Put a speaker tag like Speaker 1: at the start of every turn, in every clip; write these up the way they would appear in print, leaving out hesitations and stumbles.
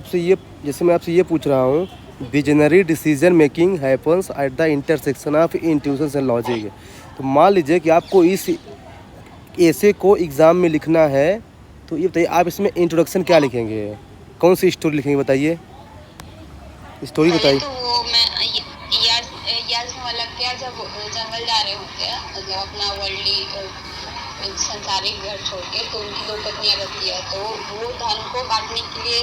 Speaker 1: आपसे ये जैसे मैं आपसे ये पूछ रहा हूँ, visionary decision making happens at the intersection of intuitions and logic. तो मान लीजिए कि आपको इस ऐसे को एग्ज़ाम में लिखना है, तो ये बताइए आप इसमें इंट्रोडक्शन क्या लिखेंगे, कौन सी स्टोरी लिखेंगे बताइए, स्टोरी
Speaker 2: पहले
Speaker 1: बताइए।
Speaker 2: तो वो मैं यार यार वाला क्या, जब जंगल जा रहे होते हैं, मतलब अपना वर्ल्डली संसारिक घर छोड़ के, तो उनकी दो पत्नियां रहती है, तो वो धन को बांटने के लिए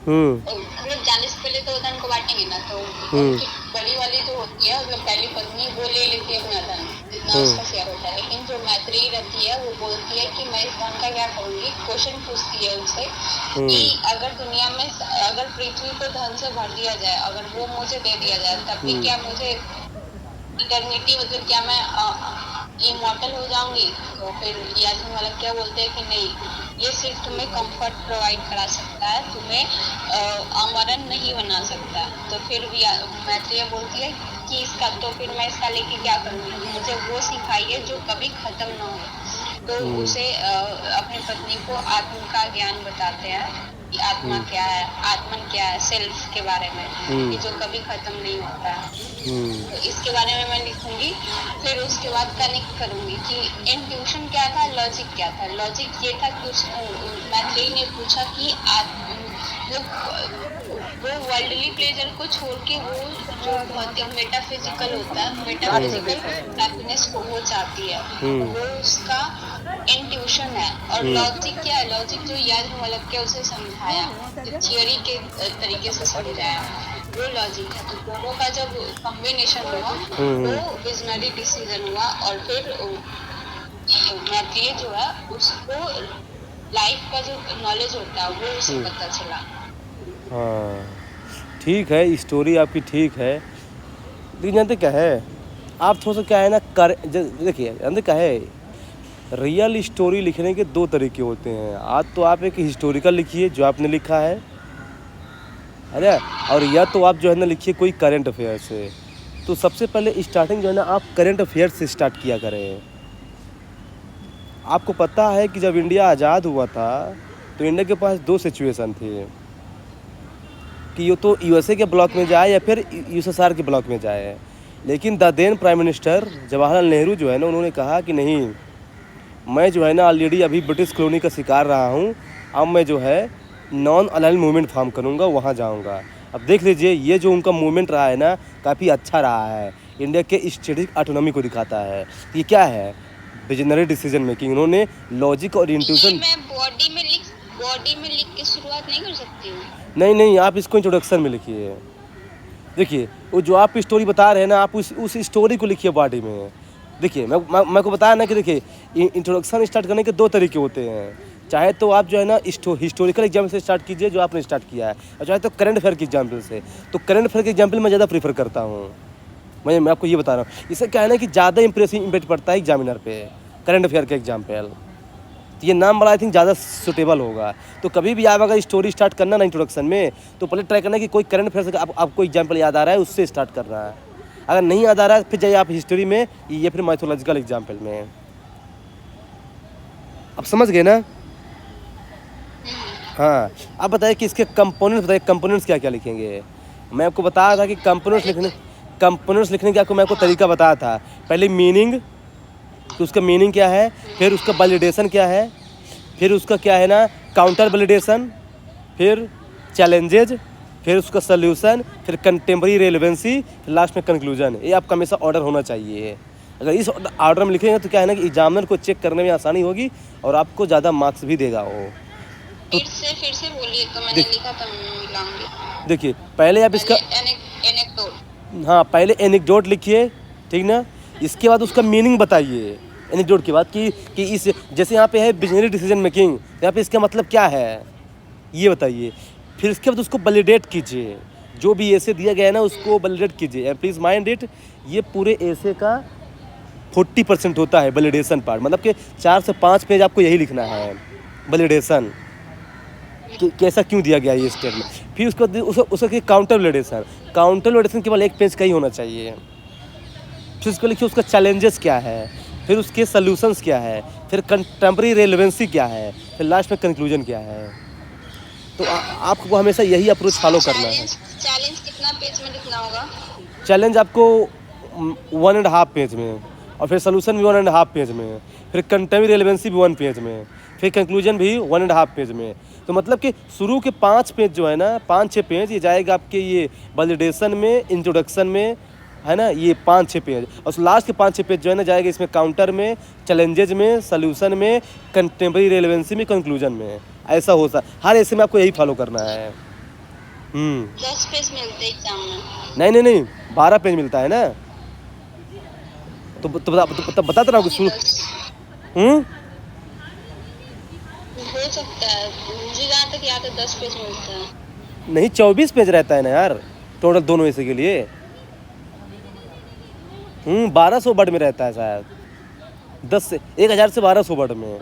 Speaker 2: मतलब जाने से पहले तो धन को बांटेंगे ना, तो उनकी बड़ी वाली जो होती है, मतलब पहली पत्नी, वो ले लेती है अपना धन जितना उसका शेयर होता है, लेकिन जो मैत्री रहती है वो बोलती है कि मैं इस धन का क्या करूंगी। क्वेश्चन पूछती है उनसे कि अगर दुनिया में, अगर पृथ्वी को धन से भर दिया जाए, अगर वो मुझे दे दिया जाए, तब भी क्या मुझे इटर्निटी, मतलब क्या मैं इमॉर्टल हो जाऊंगी। तो फिर याजन वाला क्या बोलते हैं कि नहीं, ये सिर्फ तुम्हें कंफर्ट प्रोवाइड करा सकता है, तुम्हें अमरन नहीं बना सकता। तो फिर मैत्रेय बोलती है कि इसका, तो फिर मैं इसका लेके क्या करूँगी, मुझे वो सिखाइए जो कभी खत्म ना हो। तो उसे अपनी पत्नी को आत्म का ज्ञान बताते हैं कि आत्मा क्या है, आत्मन क्या है, सेल्फ के बारे में, कि जो कभी खत्म नहीं होता है। तो इसके बारे में मैं लिखूंगी। फिर उसके बाद कनेक्ट करूंगी कि इंट्यूशन क्या था, लॉजिक क्या था। लॉजिक ये था कि मैत्रेय ने पूछा कि वो वर्ल्डली प्लेजर को छोड़ के वो जो भौतिक मेटाफिजिकल होता है, मेटाफिजिकल हैप्पीनेस को वो चाहती है, वो उसका इंट्यूशन है। और लॉजिक क्या है, लॉजिक जो याद वल्लभ के उसे समझाया, थियोरी के तरीके से समझाया, वो लॉजिक है। तो दोनों का जब कॉम्बिनेशन हुआ वो विजनरी डिसीजन हुआ। और फिर मैत्रेय जो है उसको लाइफ का जो नॉलेज होता है वो उसे पता चला।
Speaker 1: हाँ ठीक है, स्टोरी आपकी ठीक है, लेकिन जानते क्या है, आप थोड़ा सा क्या है ना कर, देखिए जानते क्या है, रियल स्टोरी लिखने के दो तरीके होते हैं। आज तो आप एक हिस्टोरिकल लिखिए जो आपने लिखा है, अरे, और या तो आप जो है ना लिखिए कोई करंट अफेयर से। तो सबसे पहले स्टार्टिंग जो है ना आप करंट अफेयर से स्टार्ट किया करें। आपको पता है कि जब इंडिया आज़ाद हुआ था तो इंडिया के पास दो सिचुएशन थे कि ये तो यूएसए के ब्लॉक में जाए या फिर यूएसएसआर के ब्लॉक में जाए। लेकिन the then prime minister Jawaharlal Nehru जो है ना, उन्होंने कहा कि नहीं, मैं जो है ना ऑलरेडी अभी ब्रिटिश कॉलोनी का शिकार रहा हूँ, अब मैं जो है नॉन अलाइंड मूवमेंट फॉर्म करूँगा, वहाँ जाऊँगा। अब देख लीजिए ये जो उनका मूवमेंट रहा है ना, काफ़ी अच्छा रहा है, इंडिया के स्ट्रेटेजिक ऑटोनॉमी को दिखाता है। ये क्या है, विजनरी डिसीजन मेकिंग। उन्होंने लॉजिक और इंट्यूशन।
Speaker 2: मैं बॉडी में लिख के शुरुआत नहीं कर सकती हूँ?
Speaker 1: नहीं, आप इसको इंट्रोडक्शन में लिखिए। देखिए वो जो आप स्टोरी बता रहे हैं ना, आप उस स्टोरी को लिखिए बॉडी में। देखिए मैं को बताया ना कि देखिए इंट्रोडक्शन स्टार्ट करने के दो तरीके होते हैं। चाहे तो आप जो है ना हिस्टोरिकल एग्जाम्पल से स्टार्ट कीजिए जो आपने स्टार्ट किया है, और चाहे तो करंट अफेयर के एग्जाम्पल से। तो करंट अफेयर के एग्जाम्पल मैं ज़्यादा प्रीफर करता हूँ। मैं आपको ये बता रहा हूँ, इससे क्या है ना कि ज़्यादा इंप्रेसिव इम्पैक्ट पड़ता है एग्जामिनर पे, करंट अफेयर के एग्जाम्पल। तो ये नाम बड़ा आई थिंक ज़्यादा सूटेबल होगा। तो कभी भी आप अगर स्टोरी स्टार्ट करना ना इंट्रोडक्शन में, तो पहले ट्राई करना कि कोई करंट अफेयर से आपको एग्जाम्पल याद आ रहा है, उससे स्टार्ट करना है। अगर नहीं याद आ रहा है फिर जाइए आप हिस्ट्री में या फिर माइथोलॉजिकल एग्जाम्पल में। आप समझ गए ना? हाँ, आप बताइए कि इसके कंपोनेंट्स बताइए, कंपोनेंट्स क्या क्या लिखेंगे। मैं आपको बताया था कि कंपोनेंट्स लिखने का आपको मैं आपको तरीका बताया था। पहले मीनिंग, तो उसका मीनिंग क्या है, फिर उसका वैलिडेशन क्या है, फिर उसका क्या है ना काउंटर वैलिडेशन, फिर चैलेंजेज, फिर उसका सल्यूशन, फिर कंटेम्प्रेरी रेलेवेंसी, फिर लास्ट में कंक्लूजन। ये आपका हमेशा ऑर्डर होना चाहिए। अगर इस ऑर्डर में लिखेंगे तो क्या है ना कि एग्जामिनर को चेक करने में आसानी होगी और आपको ज़्यादा मार्क्स भी देगा वो।
Speaker 2: तो फिर से बोलिए, तो मैंने लिखा था मिलाऊंगी।
Speaker 1: देखिए पहले आप इसका
Speaker 2: एनेक्डोट,
Speaker 1: हाँ पहले एनेक्डोट लिखिए, ठीक ना। इसके बाद उसका मीनिंग बताइए एनेक्डोट के बाद कि इस जैसे यहाँ पे है विजनरी डिसीजन मेकिंग, यहाँ पे इसका मतलब क्या है ये बताइए। फिर इसके बाद उसको वैलिडेट कीजिए, जो भी ऐसे दिया गया है ना उसको वैलिडेट कीजिए। प्लीज़ माइंड इट, ये पूरे ऐसे का 40% होता है वैलिडेशन पार्ट, मतलब कि 4 से 5 पेज आपको यही लिखना है वैलिडेशन, कैसा क्यों दिया गया ये स्टेटमेंट। फिर उसका काउंटर वैलिडेशन केवल 1 पेज का ही होना चाहिए। फिर उसको लिखिए उसका चैलेंजेस क्या है, फिर उसके सॉल्यूशंस क्या है, फिर कंटेम्प्रेरी रेलेवेंसी क्या है, फिर लास्ट में कंक्लूजन क्या है। तो आपको हमेशा यही अप्रोच फॉलो करना है।
Speaker 2: चैलेंज कितना पेज में लिखना होगा?
Speaker 1: चैलेंज आपको 1.5 पेज में, और फिर सोल्यूशन भी 1.5 पेज में, फिर कंटेंट रेलेवेंसी भी 1 पेज में, फिर कंक्लूजन भी 1.5 पेज में। तो मतलब कि शुरू के 5 पेज जो है ना, 5-6 पेज ये जाएगा आपके ये वैलिडेशन में, इंट्रोडक्शन में, है ना, ये 5-6 पेज, और लास्ट के 5-6 पेज जो है ना जाएगा इसमें काउंटर में, चैलेंजेज में, सोल्यूशन में, कंटेम्प्रेरी रेलेवेंसी में, कंक्लूजन में। ऐसा होता हर ऐसे में आपको यही फॉलो करना है।
Speaker 2: 10 पेज मिलते हैं एग्जाम में?
Speaker 1: नहीं, 12 पेज मिलता है ना। तो बताता रहा हूँ शुरू।
Speaker 2: हो सकता है, मुझे जहाँ तक याद है 10 पेज मिलता है।
Speaker 1: नहीं, 24 पेज रहता है ना यार टोटल दोनों हिस्से के लिए। 1200 वर्ड में रहता है शायद, 1000 से 1200 वर्ड में,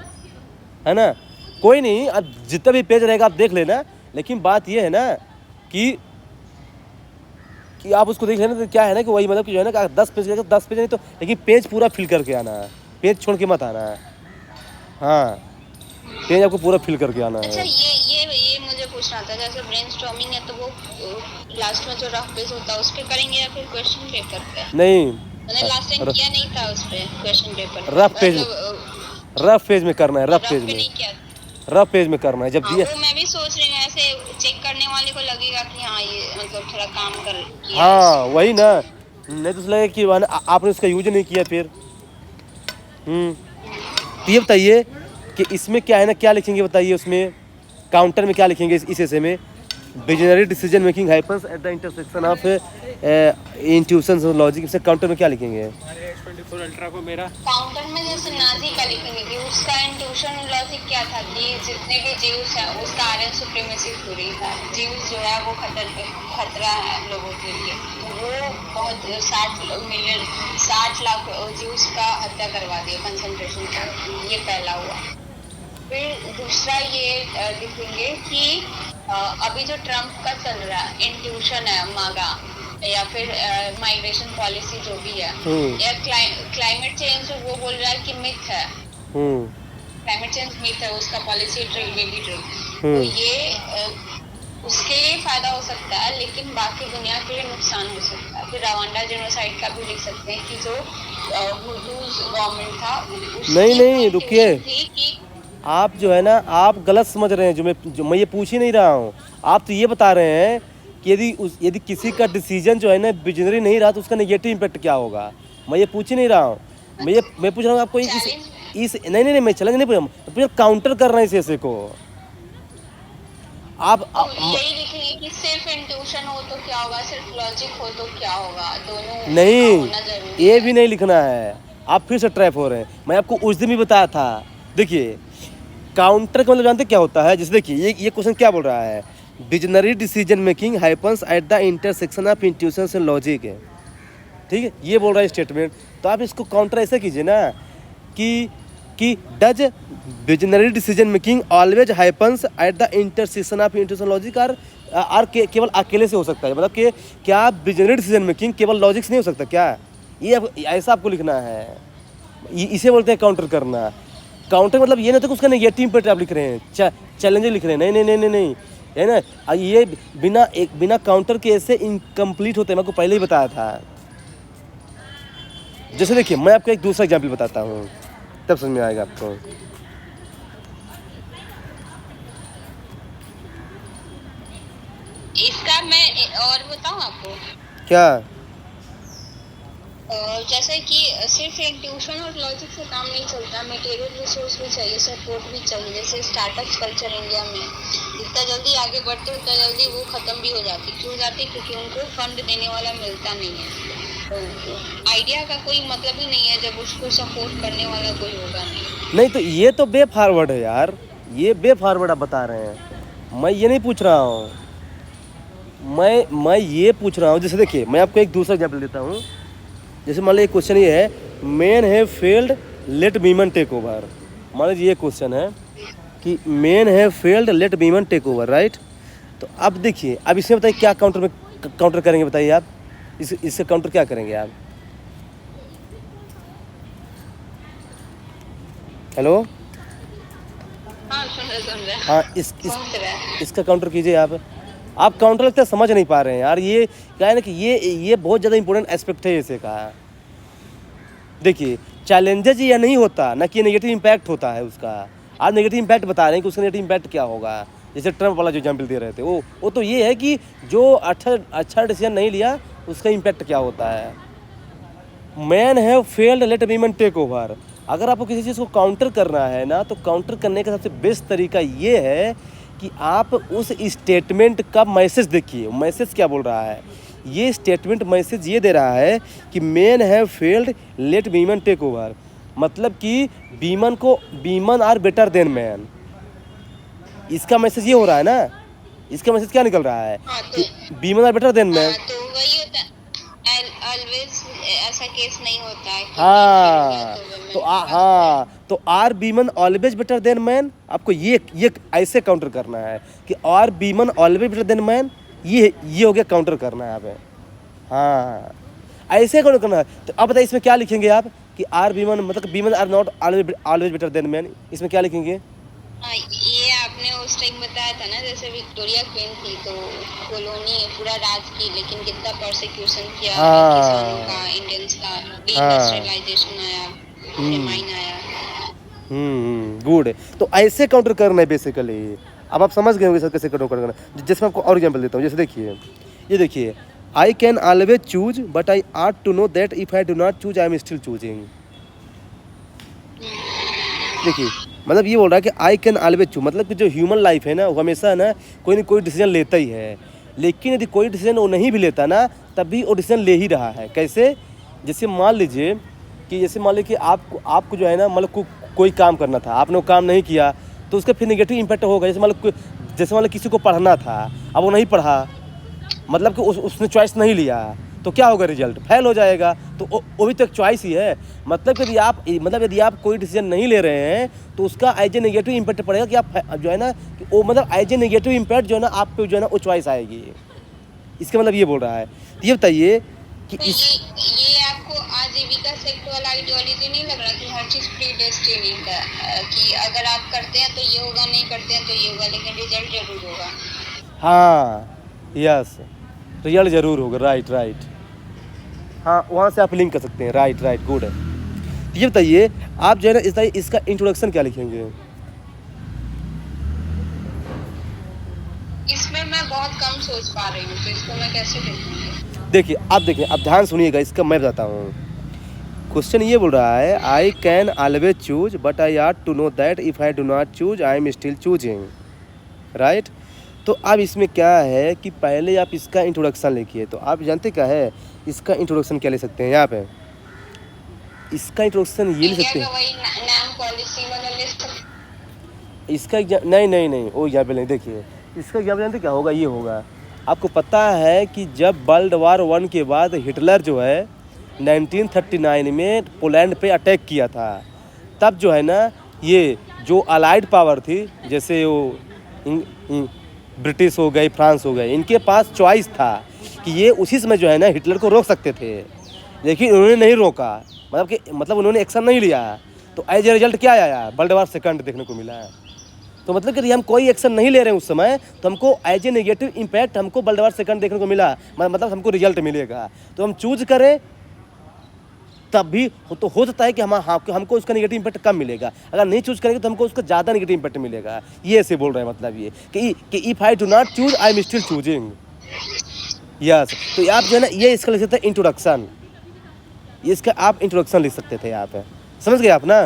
Speaker 1: है ना। कोई नहीं, अब जितना भी पेज रहेगा आप देख लेना, लेकिन बात ये है ना कि आप उसको देख लेना। तो क्या है ना कि वही मतलब कि जो है ना 10 पेज रहेगा, 10 पेज नहीं तो, लेकिन पेज पूरा फिल करके आना है, पेज छोड़ के मत आना है। हाँ, पेज आपको पूरा फिल करके आना है।
Speaker 2: अच्छा, ये मुझे पूछना था, जैसे ब्रेनस्टॉर्मिंग है तो वो लास्ट में जो रफ पेज होता है उस पे करेंगे या फिर क्वेश्चन पेपर पे?
Speaker 1: नहीं,
Speaker 2: मैंने लास्ट टाइम किया नहीं था उस पे, क्वेश्चन पेपर
Speaker 1: रफ पेज में करना है, रफ पेज में
Speaker 2: नहीं किया,
Speaker 1: रफ पेज में करना है। जब दिया,
Speaker 2: वो मैं भी सोच रही हूँ, ऐसे चेक करने वाले को लगेगा कि हाँ ये मतलब थोड़ा काम कर किया।
Speaker 1: हाँ वही ना, नहीं तो लगेगा कि आपने उसका यूज नहीं किया फिर। तो ये बताइए कि इसमें क्या है ना, क्या लिखेंगे बताइए उसमें, काउंटर में क्या लिखेंगे इस ऐसे में? Visionary decision making happens at the intersection of intuition और लॉजिक। इससे काउंटर में क्या लिखेंगे?
Speaker 3: S24 अल्ट्रा को मेरा
Speaker 2: काउंटर में जैसे नाजी का लिखेंगे कि उसका इंट्यूशन लॉजिक क्या था कि जितने भी जीव्स हैं उसका आर्यन सुप्रीमेसी थ्योरी था, जीव्स जो है वो खतरा है लोगों के लिए, वो बहुत 60 लाख जीव्स का हत्या करवा दिया कंसंट्रेशन कैंप। ये पहला हुआ। फिर दूसरा ये लिखेंगे कि अभी जो ट्रम्प का चल रहा है इंट्यूशन है मागा, या फिर माइग्रेशन पॉलिसी जो भी है, या क्लाइमेट चेंज वो बोल रहा है कि मिथ है, क्लाइमेट चेंज मिथ है, उसका पॉलिसी ड्रिल बेबी ड्रिल। तो ये उसके लिए फायदा हो सकता है, लेकिन बाकी दुनिया के लिए नुकसान हो सकता है। फिर रवांडा जेनोसाइड का भी लिख सकते हैं कि जो हुटूज गवर्नमेंट था,
Speaker 1: नहीं रुकिए, आप जो है ना आप गलत समझ रहे हैं। जो मैं ये पूछ ही नहीं रहा हूँ, आप तो ये बता रहे हैं कि यदि किसी का डिसीजन जो है ना विजनरी नहीं रहा तो उसका नेगेटिव इम्पैक्ट क्या होगा। मैं ये पूछ ही नहीं रहा हूँ, मैं पूछ रहा हूँ आपको इस नहीं मैं चैलेंज नहीं पूछ, काउंटर कर रहे हैं इस ऐसे को। आप
Speaker 2: यही लिखेंगे कि सिर्फ इंट्यूशन हो तो क्या होगा, सिर्फ लॉजिक हो तो क्या होगा, दोनों
Speaker 1: नहीं, ये भी नहीं लिखना है। आप फिर से ट्रैप हो रहे हैं। मैं आपको उस दिन भी बताया था। देखिए काउंटर का मतलब जानते क्या होता है? जैसे देखिए ये क्वेश्चन क्या बोल रहा है, visionary decision making happens at the intersection of intuition and logic है, ठीक है, ये बोल रहा है स्टेटमेंट। तो आप इसको काउंटर ऐसे कीजिए ना कि does visionary decision making always happens at the intersection of intuition logic और केवल अकेले से हो सकता है। मतलब कि क्या विजनरी डिसीजन मेकिंग केवल लॉजिक से नहीं हो सकता क्या? ये ऐसा आपको लिखना है, इसे बोलते हैं काउंटर करना। काउंटर मतलब ये नहीं था कि उसका नेगेटिव इम्पैक्ट आप लिख रहे हैं, चैलेंज लिख रहे हैं, नहीं, है ना। ये बिना काउंटर के ऐसे इनकम्प्लीट होते हैं, मैं आपको पहले ही बताया था। जैसे देखिए मैं आपको एक दूसरा एग्जाम्पल बताता हूँ, तब समझ में आएगा आपको।
Speaker 2: इसका मैं और बताऊँ आपको
Speaker 1: क्या?
Speaker 2: जैसे कि सिर्फ इंट्यूशन और लॉजिक से काम नहीं चलता, मटेरियल रिसोर्स भी चाहिए, सपोर्ट भी चाहिए। जैसे स्टार्टअप कल्चर इंडिया में जितना जल्दी आगे बढ़ते उतना जल्दी वो ख़त्म भी हो जाती। क्यों जाती? क्योंकि उनको फंड देने वाला मिलता नहीं है। तो आइडिया का कोई मतलब ही नहीं है जब उसको सपोर्ट करने वाला कोई होगा नहीं।
Speaker 1: तो ये तो बे फॉरवर्ड है यार, ये बे फॉरवर्ड आप बता रहे हैं। मैं ये नहीं पूछ रहा हूँ, मैं ये पूछ रहा हूँ। जैसे देखिए मैं आपको एक दूसरा एग्जाम्पल देता हूँ। जैसे मान लीजिए क्वेश्चन ये है, man have failed let women take over. मान लीजिए ये क्वेश्चन है कि man have failed let women take over, right. तो अब देखिए, अब इसमें बताइए क्या काउंटर करेंगे, बताइए आप इससे काउंटर क्या करेंगे आप? हेलो,
Speaker 2: हाँ सुन रहा है,
Speaker 1: हाँ
Speaker 2: सोच रहा है।
Speaker 1: इसका काउंटर कीजिए आप काउंटर लगता है समझ नहीं पा रहे हैं यार। ये क्या है ना कि ये बहुत ज़्यादा इंपॉर्टेंट एस्पेक्ट है इसे का। देखिए चैलेंजेज ये नहीं होता ना कि नेगेटिव इम्पैक्ट होता है उसका। आप नेगेटिव इम्पैक्ट बता रहे हैं कि उसका नेगेटिव इम्पैक्ट क्या होगा। जैसे ट्रम्प वाला जो एग्जाम्पल दे रहे थे वो तो ये है कि जो अच्छा डिसीजन नहीं लिया उसका इम्पैक्ट क्या होता है। Man have failed let women take over. अगर आपको किसी चीज़ को काउंटर करना है ना तो काउंटर करने का सबसे बेस्ट तरीका ये है कि आप उस स्टेटमेंट का मैसेज देखिए। मैसेज क्या बोल रहा है? ये स्टेटमेंट मैसेज ये दे रहा है कि men have failed let women take over. मतलब कि women are better than man. इसका मैसेज ये हो रहा है ना। इसका मैसेज क्या निकल रहा है
Speaker 2: हाँ
Speaker 1: कि women are better than man.
Speaker 2: तो वही होता है, ऑलवेज ऐसा केस नहीं होता है कि
Speaker 1: हाँ
Speaker 2: तो
Speaker 1: हाँ तो are women always better than man. आपको ये ऐसे काउंटर करना है कि are women always better than man. ये हो गया काउंटर करना है आप। हाँ ऐसे काउंटर करना है। तो अब बताइए इसमें क्या लिखेंगे आप कि आर वीमन मतलब women are not always better than man. इसमें क्या लिखेंगे?
Speaker 2: हाँ, ये आपने उस टाइम बताया था ना, जैसे विक्टोरिया क्वीन थी तो कॉलोनी पूरा राज की, लेकिन कितना परसिक्यूशन किया
Speaker 1: हाँ।
Speaker 2: किसानों का, इंडियंस का, डिइंडस्ट्रियलाइजेशन आया, फेमाइन आया।
Speaker 1: गुड। तो ऐसे काउंटर करना है बेसिकली। अब आप समझ गए होंगे सर कैसे काउंटर करना। जैसे मैं आपको और एग्जाम्पल देता हूँ। जैसे देखिए ये देखिए, I can always choose but I ought to know that if I do not choose I am still choosing. देखिए मतलब ये बोल रहा है कि आई कैन ऑलवेज चूज, मतलब कि जो ह्यूमन लाइफ है ना वो हमेशा ना कोई डिसीजन लेता ही है। लेकिन यदि कोई डिसीजन वो नहीं भी लेता ना तब भी वो डिसीजन ले ही रहा है। कैसे? जैसे मान लीजिए कि आपको जो है ना मतलब कोई काम करना था, आपने वो काम नहीं किया तो उसका फिर नेगेटिव इम्पैक्ट होगा। जैसे मतलब किसी को पढ़ना था, अब वो नहीं पढ़ा, मतलब कि उसने चॉइस नहीं लिया तो क्या होगा? रिजल्ट फेल हो जाएगा। तो वो भी तो एक चॉइस ही है। मतलब यदि आप कोई डिसीजन नहीं ले रहे हैं तो उसका एज ए नेगेटिव इम्पैक्ट पड़ेगा कि आप जो है ना कि वो मतलब एज ए नेगेटिव इम्पैक्ट जो है ना आप पे जो है ना वो चॉइस आएगी। इसका मतलब ये बोल रहा है। तो ये बताइए कि
Speaker 2: तो ये आपको आजीविका सेक्ट वाला आइडियोलॉजी नहीं लग रहा कि हर चीज प्री डेस्टिनी का, कि अगर आप करते हैं तो ये होगा, नहीं करते हैं तो ये होगा, लेकिन रिजल्ट जरूर होगा।
Speaker 1: हाँ यस रिजल्ट जरूर होगा। राइट हाँ वहाँ से आप लिंक कर सकते हैं। राइट गुड है। तो ये बताइए आप जो है ना इसका इंट्रोडक्शन क्या लिखेंगे?
Speaker 2: इसमें मैं बहुत कम सोच पा रही हूँ, तो इसको मैं कैसे लिखूंगी?
Speaker 1: देखिए अब ध्यान सुनिएगा। इसका मैं बताता हूँ। क्वेश्चन ये बोल रहा है I can always choose but I ought to know that if I do not choose I am still choosing. Right. तो अब इसमें क्या है कि पहले आप इसका इंट्रोडक्शन लिखिए। तो आप जानते क्या है इसका इंट्रोडक्शन क्या ले सकते हैं यहाँ पे? इसका इंट्रोडक्शन ये ले सकते हैं।
Speaker 2: वही नाम पॉलिसी वाला ले सकते।
Speaker 1: इसका नहीं वो यहाँ पे नहीं। देखिए इसका यहाँ पे जानते क्या होगा? ये होगा, आपको पता है कि जब वर्ल्ड वार 1 के बाद हिटलर जो है 1939 में पोलैंड पे अटैक किया था, तब जो है ना ये जो अलाइड पावर थी, जैसे वो ब्रिटिश हो गए, फ्रांस हो गए, इनके पास चॉइस था कि ये उसी समय जो है ना हिटलर को रोक सकते थे, लेकिन उन्होंने नहीं रोका। मतलब उन्होंने एक्शन नहीं लिया। तो एज ए रिजल्ट क्या आया? वर्ल्ड वार 2 देखने को मिला है। तो मतलब कि यदि हम कोई एक्शन नहीं ले रहे हैं उस समय तो हमको एज ए नेगेटिव इम्पैक्ट हमको वर्ल्ड वार 2 देखने को मिला। मतलब हमको रिजल्ट मिलेगा। तो हम चूज करें तब भी तो हो सकता है कि हमको उसका नेगेटिव इम्पैक्ट कम मिलेगा। अगर नहीं चूज करेंगे तो हमको उसका ज़्यादा नेगेटिव इम्पैक्ट मिलेगा। ये ऐसे बोल रहे हैं। मतलब ये कि if I do not choose I am still choosing. Yes. तो आप जो है ना ये इसका लिख सकते हैं इंट्रोडक्शन। इसका आप इंट्रोडक्शन लिख सकते थे यहाँ पे। समझ गए आप ना?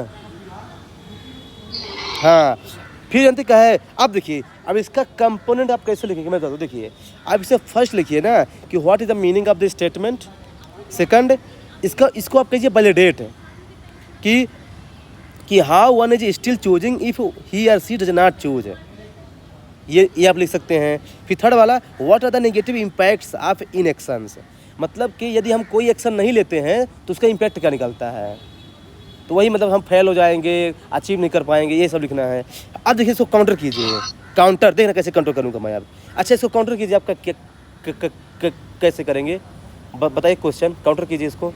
Speaker 1: हाँ। फिर जानते क्या है? अब देखिए अब इसका कंपोनेंट आप कैसे लिखेंगे मैं बता दूँ। देखिए आप इसे फर्स्ट लिखिए ना कि what is the meaning of the statement. Second इसको आप कहिए वैलिडेट कि how one is still choosing if he और सी डज नॉट चूज। ये आप लिख सकते हैं। फिर थर्ड वाला what are the negative impacts of inactions. मतलब कि यदि हम कोई एक्शन नहीं लेते हैं तो उसका इम्पैक्ट क्या निकलता है। तो वही मतलब हम फेल हो जाएंगे, अचीव नहीं कर पाएंगे, ये सब लिखना है। अब देखिए इसको काउंटर कीजिए। काउंटर देखना कैसे काउंटर करूँगा मैं अब। अच्छा इसको काउंटर कीजिए। आपका कैसे करेंगे बताइए? क्वेश्चन काउंटर कीजिए इसको।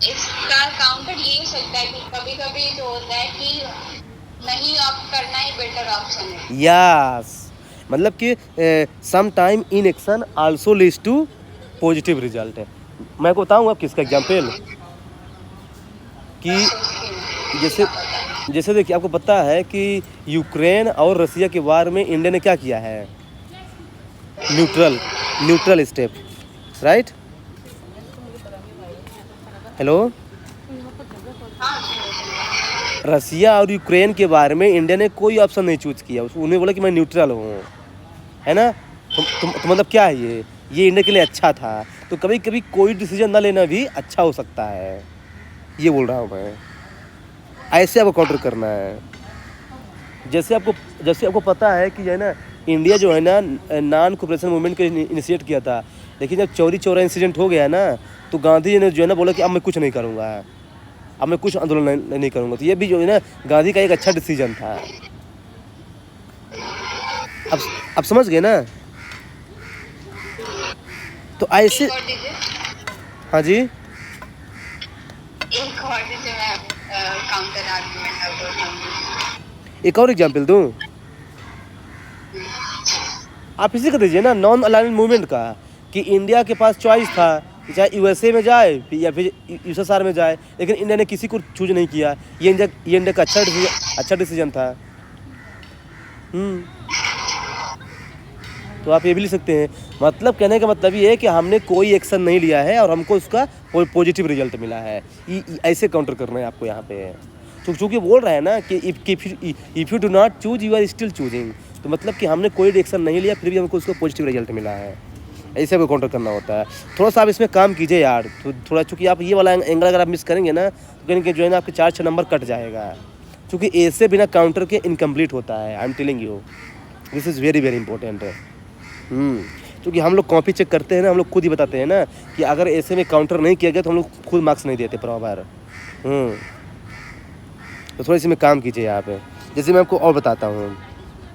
Speaker 2: इसका काउंटर ये सकता है कि कभी कभी जो होता है कि नहीं ऑप्ट करना ही बेटर ऑप्शन है।
Speaker 1: यस, मतलब कि some time inaction also leads to positive result है। मैं को बताऊँ आप किसका एग्जाम्पल कि जैसे जैसे देखिए, आपको पता है कि यूक्रेन और रसिया के वार में इंडिया ने क्या किया है, न्यूट्रल स्टेप, राइट। हेलो, रसिया और यूक्रेन के बारे में इंडिया ने कोई ऑप्शन नहीं चूज किया, उन्हें बोला कि मैं न्यूट्रल हूँ, है ना। तो मतलब क्या है, ये इंडिया के लिए अच्छा था। तो कभी कभी कोई डिसीजन ना लेना भी अच्छा हो सकता है, ये बोल रहा हूँ मैं। ऐसे आपको काउंटर करना है। जैसे आपको पता है कि जो है ना, इंडिया जो है ना नॉन कोऑपरेशन मूवमेंट को इनिशिएट किया था, लेकिन जब चौरी चौरा इंसिडेंट हो गया ना, तो गांधी जी ने जो है ना बोला कि अब मैं कुछ नहीं करूँगा, अब मैं कुछ आंदोलन नहीं करूँगा। तो ये भी जो है ना गांधी का एक अच्छा डिसीजन था। अब समझ गए ना। तो ऐसे,
Speaker 2: एक और दीजिए,
Speaker 1: हाँ जी,
Speaker 2: एक और दीजिए, मैं काउंटर आर्गुमेंट अब
Speaker 1: एक और एग्जाम्पल दूँ। आप इसी का दीजिए ना, नॉन अलाइनमेंट मूवमेंट का, कि इंडिया के पास चॉइस था कि चाहे यूएसए में जाए या फिर यूएसएसआर में जाए, लेकिन इंडिया ने किसी को चूज नहीं किया। ये इंडिया का अच्छा डिसीजन था। तो आप ये भी लिख सकते हैं। मतलब कहने का मतलब ये है कि हमने कोई एक्शन नहीं लिया है और हमको उसका पॉजिटिव रिजल्ट मिला है। ऐसे काउंटर करना है आपको यहाँ पे। चूँकि बोल रहा है ना कि if you do not choose you are still choosing, तो मतलब कि हमने कोई एक्शन नहीं लिया फिर भी हमको उसका पॉजिटिव रिजल्ट मिला है। ऐसे आपको काउंटर करना होता है। थोड़ा सा आप इसमें काम कीजिए यार, तो थोड़ा, चूँकि आप ये वाला एंगल अगर आप मिस करेंगे ना, तो कहीं कि जो है ना आपके 4-6 नंबर कट जाएगा। क्योंकि ऐसे बिना काउंटर के इनकम्प्लीट होता है। I am telling you, this is very very important है। क्योंकि हम लोग कॉपी चेक करते हैं ना, हम लोग खुद ही बताते हैं ना कि अगर ऐसे में काउंटर नहीं किया गया तो हम लोग खुद मार्क्स नहीं देते प्रॉपर। तो थोड़ा इसी में काम कीजिए यहाँ पे। जैसे मैं आपको और बताता हूँ,